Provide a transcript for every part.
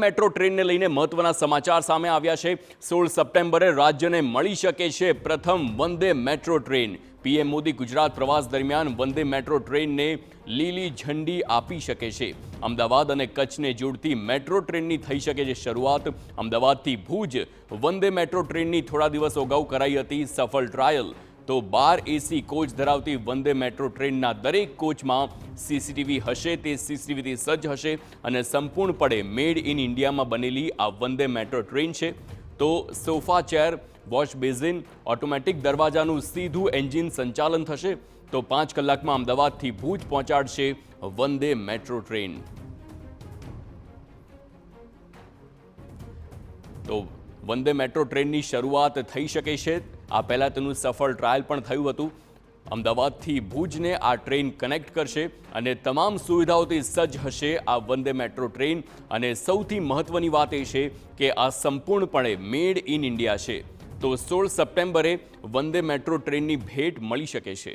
Metro ટ્રેનને લઈને મહત્વના સમાચાર સામે આવ્યા છે। 16 સપ્ટેમ્બરે રાજ્યને મળી શકે છે પ્રથમ Vande metro train. PM Modi Gujarat પ્રવાસ દરમિયાન વંદે મેટ્રો ટ્રેનને લીલી ઝંડી આપી શકે છે। અમદાવાદ અને કચ્છને જોડતી મેટ્રો ટ્રેનની થઈ શકે છે શરૂઆત। અમદાવાદથી ભુજ વંદે મેટ્રો ટ્રેનની થોડા દિવસ અગાઉ કરાઈ હતી સફળ ટ્રાયલ। તો 12 એસી કોચ ધરાવતી વંદે મેટ્રો ટ્રેનના દરેક કોચમાં સીસીટીવી હશે। તે સીસીટીવીથી સજ્જ હશે અને સંપૂર્ણપણે મેડ ઇન ઇન્ડિયામાં બનેલી આ વંદે મેટ્રો ટ્રેન છે। તો sofa chair, wash basin, automatic દરવાજાનું સીધું એન્જિન સંચાલન થશે। તો 5 કલાકમાં અમદાવાદથી ભુજ પહોંચાડશે વંદે મેટ્રો ટ્રેન। તો વંદે મેટ્રો ટ્રેનની શરૂઆત થઈ શકે છે। આ પહેલા તેનું સફળ ટ્રાયલ પણ થયું હતું। અમદાવાદથી ભુજને આ ટ્રેન કનેક્ટ કરશે અને તમામ સુવિધાઓથી સજ્જ હશે આ વંદે મેટ્રો ટ્રેન। અને સૌથી મહત્વની વાત એ છે કે આ સંપૂર્ણપણે મેડ ઇન ઇન્ડિયા છે। તો 16 સપ્ટેમ્બરે વંદે મેટ્રો ટ્રેનની ભેટ મળી શકે છે।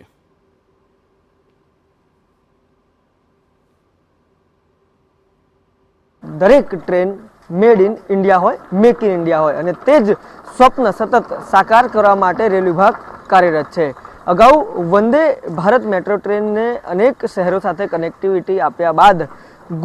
દરેક ટ્રેન મેડ ઇન ઇન્ડિયા હોય, મેક ઇન ઇન્ડિયા હોય અને તે જ સ્વપ્ન સતત સાકાર કરવા માટે રેલ વિભાગ કાર્યરત છે। અગાઉ વંદે ભારત મેટ્રો ટ્રેનને અનેક શહેરો સાથે કનેક્ટિવિટી આપ્યા બાદ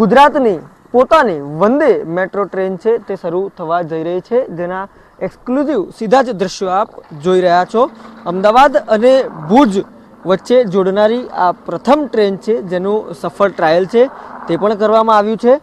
ગુજરાતની પોતાની વંદે મેટ્રો ટ્રેન છે તે શરૂ થવા જઈ રહી છે, જેના એક્સક્લુઝિવ સીધા જ દ્રશ્યો આપ જોઈ રહ્યા છો। અમદાવાદ અને ભુજ વચ્ચે જોડનારી આ પ્રથમ ટ્રેન છે જેનું સફળ ટ્રાયલ છે તે પણ કરવામાં આવ્યું છે।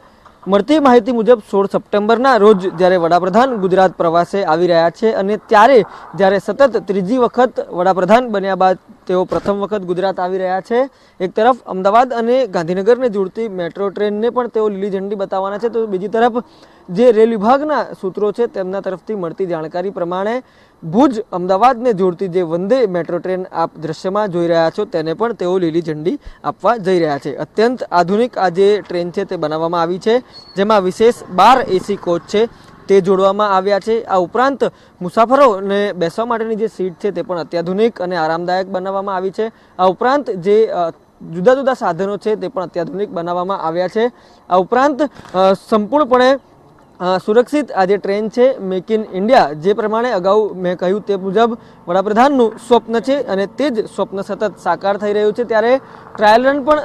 મળતી માહિતી મુજબ 16 સપ્ટેમ્બરના રોજ જ્યારે વડાપ્રધાન ગુજરાત પ્રવાસે આવી રહ્યા છે અને ત્યારે જ્યારે સતત ત્રીજી વખત વડાપ્રધાન બન્યા બાદ તેઓ પ્રથમ વખત ગુજરાત આવી રહ્યા છે, એક તરફ અમદાવાદ અને ગાંધીનગરને જોડતી મેટ્રો ટ્રેનને પણ તેઓ લીલી ઝંડી બતાવવાના છે, તો બીજી તરફ જે રેલ વિભાગના સૂત્રો છે તેમના તરફથી મળતી જાણકારી પ્રમાણે ભુજ અમદાવાદને જોડતી જે વંદે મેટ્રો ટ્રેન આપ દ્રશ્યમાં જોઈ રહ્યા છો તેને પણ તેઓ લીલી ઝંડી આપવા જઈ રહ્યા છે। અત્યંત આધુનિક આ જે ટ્રેન છે તે બનાવવામાં આવી છે, જેમાં વિશેષ 12 એસી કોચ છે તે જોડવામાં આવ્યા છે। આ ઉપરાંત મુસાફરોને બેસવા માટેની જે સીટ છે તે પણ અત્યાધુનિક અને આરામદાયક બનાવવામાં આવી છે। આ ઉપરાંત જે જુદા જુદા સાધનો છે તે પણ અત્યાધુનિક બનાવવામાં આવ્યા છે। આ ઉપરાંત સંપૂર્ણપણે સુરક્ષિત આ જે ટ્રેન છે મેક ઇન ઇન્ડિયા, જે પ્રમાણે અગાઉ મેં કહ્યું તે મુજબ વડાપ્રધાનનું સ્વપ્ન છે અને તે જ સ્વપ્ન સતત સાકાર થઈ રહ્યું છે, ત્યારે ટ્રાયલ રન પણ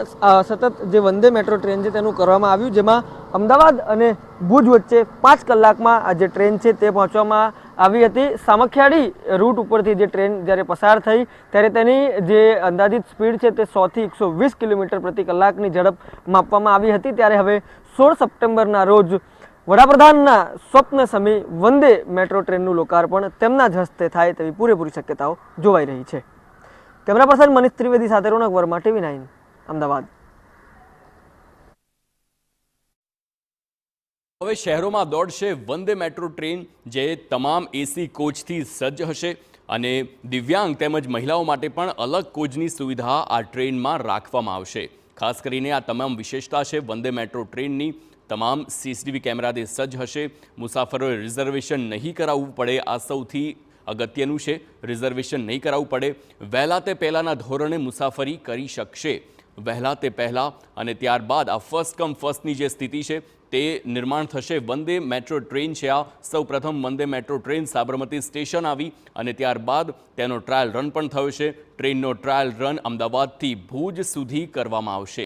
સતત જે વંદે મેટ્રો ટ્રેન છે તેનું કરવામાં આવ્યું, જેમાં અમદાવાદ અને ભુજ વચ્ચે 5 કલાકમાં આ જે ટ્રેન છે તે પહોંચવામાં આવી હતી। સામખિયાળી રૂટ ઉપરથી જે ટ્રેન જ્યારે પસાર થઈ ત્યારે તેની જે અંદાજિત સ્પીડ છે તે 100 થી 120 કિલોમીટર પ્રતિ કલાકની ઝડપ માપવામાં આવી હતી। ત્યારે હવે 16 સપ્ટેમ્બરના રોજ વડાપ્રધાનના સ્વપ્ન સમી વંદે મેટ્રો ટ્રેનનું લોકાર્પણ તેમના જ હસ્તે થાય તેવી પૂરેપૂરી શક્યતાઓ જોવાઈ રહી છે। કેમેરા પર્સન મનીષ ત્રિવેદી સાથે રોનક વર્મા, TV9 અમદાવાદ। હવે શહેરોમાં દોડશે વંદે મેટ્રો ટ્રેન, જે તમામ એસી કોચથી સજ્જ હશે અને દિવ્યાંગ તેમજ મહિલાઓ માટે પણ અલગ કોચની સુવિધા આ ટ્રેનમાં રાખવામાં આવશે। ખાસ કરીને આ તમામ વિશેષતા છે વંદે મેટ્રો ટ્રેનની। તમામ સીસીટીવી કેમેરાથી સજ્જ હશે। મુસાફરોએ રિઝર્વેશન નહીં કરાવવું પડે, આ સૌથી અગત્યનું છે। રિઝર્વેશન નહીં કરાવવું પડે, વહેલા તે પહેલાંના ધોરણે મુસાફરી કરી શકશે। વહેલા તે પહેલાં અને ત્યારબાદ આ ફર્સ્ટ કમ ફર્સ્ટની જે સ્થિતિ છે તે નિર્માણ થશે। વંદે મેટ્રો ટ્રેન છે આ, સૌ પ્રથમ Vande metro train Sabarmati station આવી અને ત્યારબાદ તેનો ટ્રાયલ રન પણ થયો છે। ટ્રેનનો ટ્રાયલ રન અમદાવાદથી ભુજ સુધી કરવામાં આવશે।